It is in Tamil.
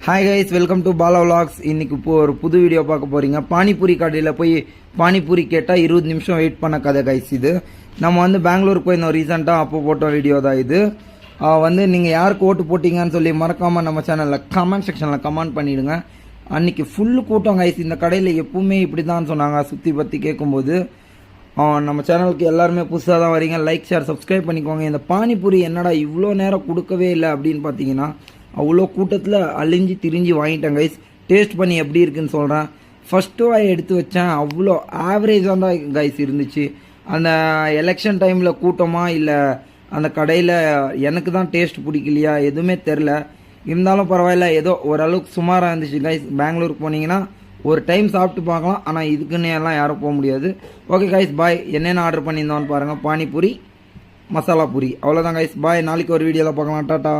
Hi guys, welcome to Bala vlogs. இன்னைக்கு இப்போ ஒரு புது வீடியோ பார்க்க போறீங்க. பானிபூரி கடையில் போய் பானிபூரி கேட்டால் 20 நிமிஷம் வெயிட் பண்ண கதை கைஸ். இது நம்ம வந்து பெங்களூருக்கு போயிருந்தோம் ரீசெண்டாக, அப்போ போட்ட வீடியோ தான் இது. நீங்கள் யாருக்கு ஓட்டு போட்டிங்கன்னு சொல்லி மறக்காமல் நம்ம சேனலில் கமெண்ட் செக்ஷனில் கமெண்ட் பண்ணிவிடுங்க. அன்றைக்கி ஃபுல்லு கூட்டம் கைஸ். இந்த கடையில் எப்பவுமே இப்படி தான் சொன்னாங்க சுற்றி பற்றி கேட்கும்போது. நம்ம சேனலுக்கு எல்லாருமே புதுசாக தான் வரீங்க, லைக் ஷேர் சப்ஸ்கிரைப் பண்ணிக்கோங்க. இந்த பானிபூரி என்னடா இவ்வளோ நேரம் கொடுக்கவே இல்லை அப்படின்னு பார்த்தீங்கன்னா, அவ்வளோ கூட்டத்தில் அழிஞ்சு திரிஞ்சு வாங்கிட்டேன் கைஸ். டேஸ்ட் பண்ணி எப்படி இருக்குன்னு சொல்கிறேன். ஃபஸ்ட்டு வாய் எடுத்து வச்சேன், அவ்வளோ ஆவரேஜாக தான் கைஸ் இருந்துச்சு. அந்த எலெக்ஷன் டைமில் கூட்டமாக இல்லை அந்த கடையில் எனக்கு தான் டேஸ்ட் பிடிக்கலையா எதுவுமே தெரில. இருந்தாலும் பரவாயில்ல, ஏதோ ஓரளவுக்கு சுமாராக இருந்துச்சு கைஸ். பெங்களூருக்கு போனீங்கன்னா ஒரு டைம் சாப்பிட்டு பார்க்கலாம், ஆனால் இதுக்குன்னு எல்லாம் யாரும் போக முடியாது. ஓகே கைஸ், பாய். என்னென்ன ஆர்டர் பண்ணியிருந்தோன்னு பாருங்கள். பானிபூரி, மசாலா பூரி, அவ்வளோதான் கைஸ். பாய். நாளைக்கு ஒரு வீடியோவில் பார்க்கலாம். டாட்டா.